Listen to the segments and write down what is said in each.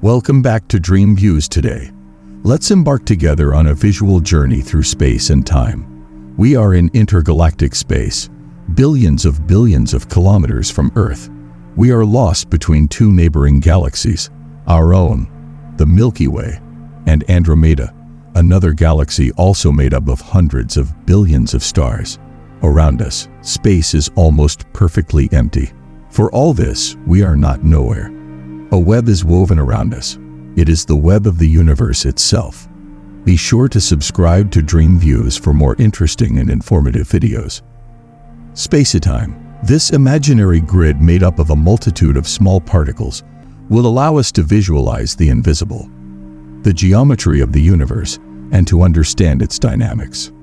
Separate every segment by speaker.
Speaker 1: Welcome back to Dream Views today. Let's embark together on a visual journey through space and time. We are in intergalactic space, billions of kilometers from Earth. We are lost between two neighboring galaxies, our own, the Milky Way, and Andromeda, another galaxy also made up of hundreds of billions of stars. Around us, space is almost perfectly empty. For all this, we are not nowhere. A web is woven around us. It is the web of the universe itself. Be sure to subscribe to Dream Views for more interesting and informative videos. Spacetime. This imaginary grid made up of a multitude of small particles will allow us to visualize the invisible, the geometry of the universe, and to understand its dynamics.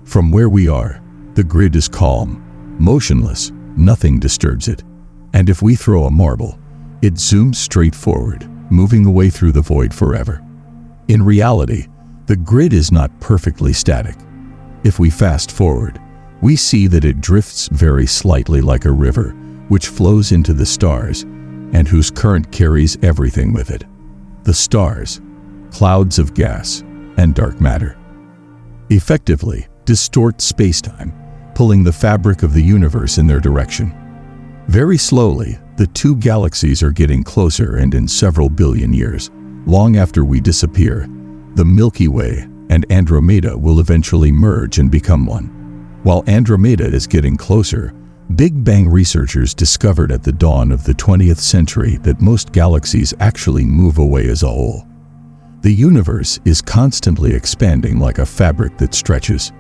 Speaker 1: From where we are, the grid is calm, motionless, nothing disturbs it. And if we throw a marble, it zooms straight forward, moving away through the void forever. In reality, the grid is not perfectly static. If we fast forward, we see that it drifts very slightly like a river, which flows into the stars, and whose current carries everything with it. The stars, clouds of gas, and dark matter, effectively distort spacetime, pulling the fabric of the universe in their direction. Very slowly, the two galaxies are getting closer, and in several billion years, long after we disappear, the Milky Way and Andromeda will eventually merge and become one. While Andromeda is getting closer, Big Bang researchers discovered at the dawn of the 20th century that most galaxies actually move away as a whole. The universe is constantly expanding like a fabric that stretches.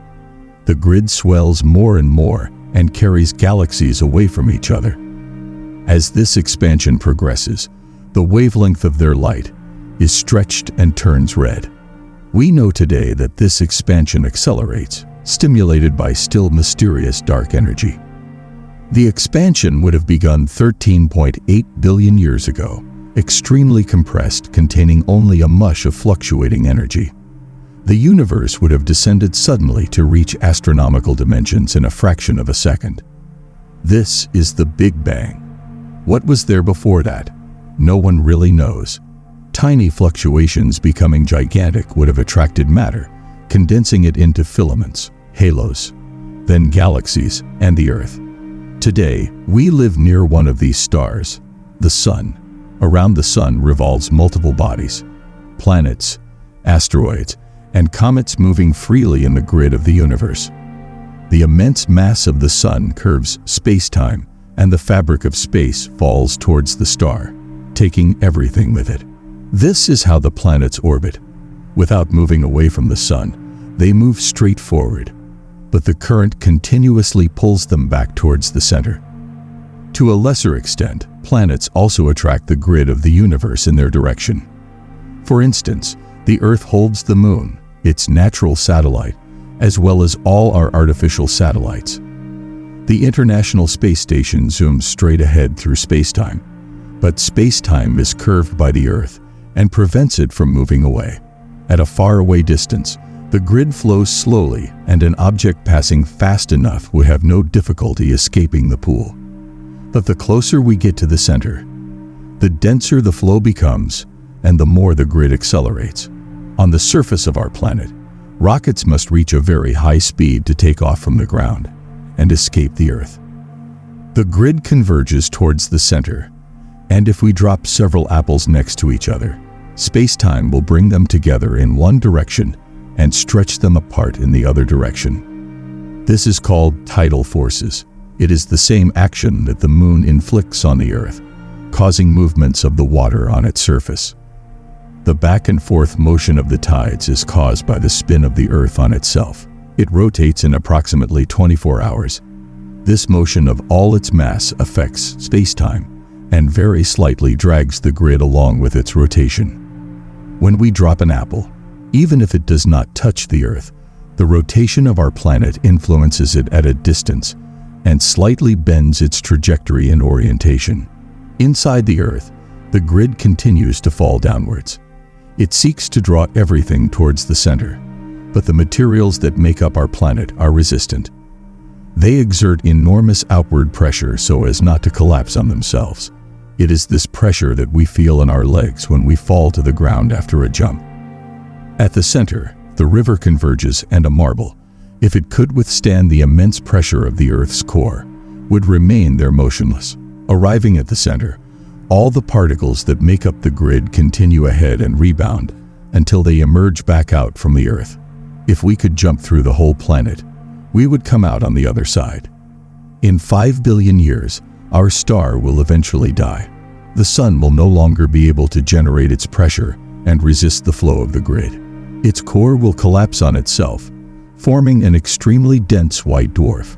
Speaker 1: The grid swells more and more and carries galaxies away from each other. As this expansion progresses, the wavelength of their light is stretched and turns red. We know today that this expansion accelerates, stimulated by still mysterious dark energy. The expansion would have begun 13.8 billion years ago, extremely compressed, containing only a mush of fluctuating energy. The universe would have descended suddenly to reach astronomical dimensions in a fraction of a second. This is the Big Bang. What was there before that? No one really knows. Tiny fluctuations becoming gigantic would have attracted matter, condensing it into filaments, halos, then galaxies, and the Earth. Today, we live near one of these stars, the Sun. Around the Sun revolves multiple bodies, planets, asteroids, and comets moving freely in the grid of the universe. The immense mass of the Sun curves space-time, and the fabric of space falls towards the star, taking everything with it. This is how the planets orbit. Without moving away from the Sun, they move straight forward, but the current continuously pulls them back towards the center. To a lesser extent, planets also attract the grid of the universe in their direction. For instance, the Earth holds the Moon, its natural satellite, as well as all our artificial satellites. The International Space Station zooms straight ahead through spacetime, but spacetime is curved by the Earth and prevents it from moving away. At a faraway distance, the grid flows slowly, and an object passing fast enough would have no difficulty escaping the pool. But the closer we get to the center, the denser the flow becomes, and the more the grid accelerates. On the surface of our planet, rockets must reach a very high speed to take off from the ground and escape the Earth. The grid converges towards the center, and if we drop several apples next to each other, space-time will bring them together in one direction and stretch them apart in the other direction. This is called tidal forces. It is the same action that the Moon inflicts on the Earth, causing movements of the water on its surface. The back and forth motion of the tides is caused by the spin of the Earth on itself. It rotates in approximately 24 hours. This motion of all its mass affects spacetime and very slightly drags the grid along with its rotation. When we drop an apple, even if it does not touch the Earth, the rotation of our planet influences it at a distance and slightly bends its trajectory and orientation. Inside the Earth, the grid continues to fall downwards. It seeks to draw everything towards the center, but the materials that make up our planet are resistant. They exert enormous outward pressure so as not to collapse on themselves. It is this pressure that we feel in our legs when we fall to the ground after a jump. At the center, the river converges, and a marble, if it could withstand the immense pressure of the Earth's core, would remain there motionless. Arriving at the center, all the particles that make up the grid continue ahead and rebound until they emerge back out from the Earth. If we could jump through the whole planet, we would come out on the other side. In 5 billion years, our star will eventually die. The sun will no longer be able to generate its pressure and resist the flow of the grid. Its core will collapse on itself, forming an extremely dense white dwarf,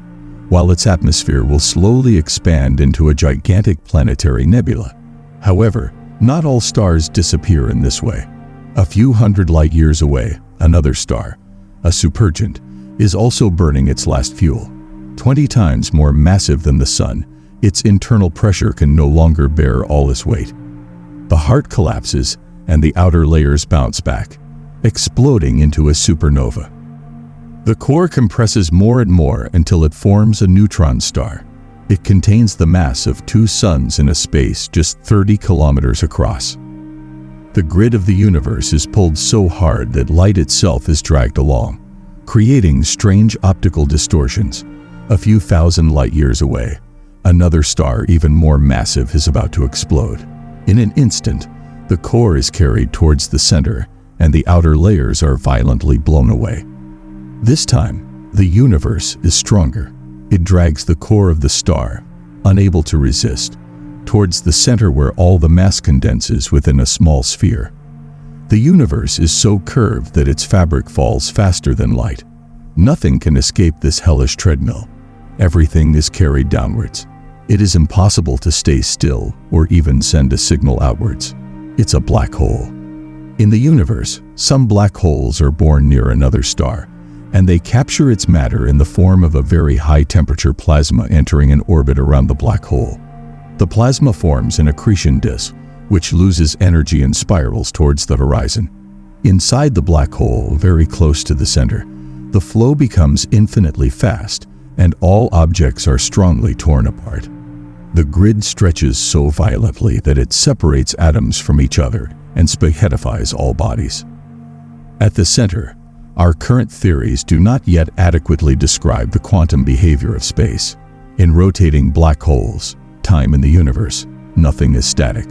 Speaker 1: while its atmosphere will slowly expand into a gigantic planetary nebula. However, not all stars disappear in this way. A few hundred light years away, another star, a supergiant, is also burning its last fuel. 20 times more massive than the sun, its internal pressure can no longer bear all its weight. The heart collapses and the outer layers bounce back, exploding into a supernova. The core compresses more and more until it forms a neutron star. It contains the mass of 2 suns in a space just 30 kilometers across. The grid of the universe is pulled so hard that light itself is dragged along, creating strange optical distortions. A few thousand light years away, another star even more massive is about to explode. In an instant, the core is carried towards the center and the outer layers are violently blown away. This time, the universe is stronger. It drags the core of the star, unable to resist, towards the center where all the mass condenses within a small sphere. The universe is so curved that its fabric falls faster than light. Nothing can escape this hellish treadmill. Everything is carried downwards. It is impossible to stay still or even send a signal outwards. It's a black hole. In the universe, some black holes are born near another star, and they capture its matter in the form of a very high-temperature plasma entering an orbit around the black hole. The plasma forms an accretion disk, which loses energy and spirals towards the horizon. Inside the black hole, very close to the center, the flow becomes infinitely fast, and all objects are strongly torn apart. The grid stretches so violently that it separates atoms from each other and spaghettifies all bodies. At the center, our current theories do not yet adequately describe the quantum behavior of space. In rotating black holes, time in the universe, nothing is static.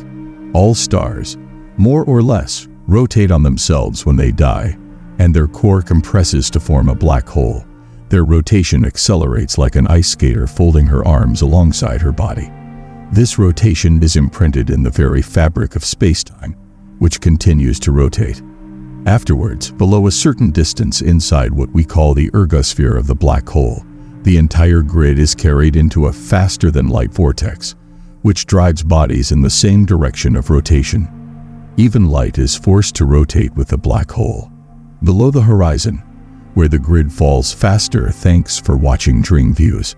Speaker 1: All stars, more or less, rotate on themselves when they die, and their core compresses to form a black hole. Their rotation accelerates like an ice skater folding her arms alongside her body. This rotation is imprinted in the very fabric of space-time, which continues to rotate. Afterwards, below a certain distance inside what we call the ergosphere of the black hole, the entire grid is carried into a faster-than-light vortex, which drives bodies in the same direction of rotation. Even light is forced to rotate with the black hole. Below the horizon, where the grid falls faster, thanks for watching Dream Views.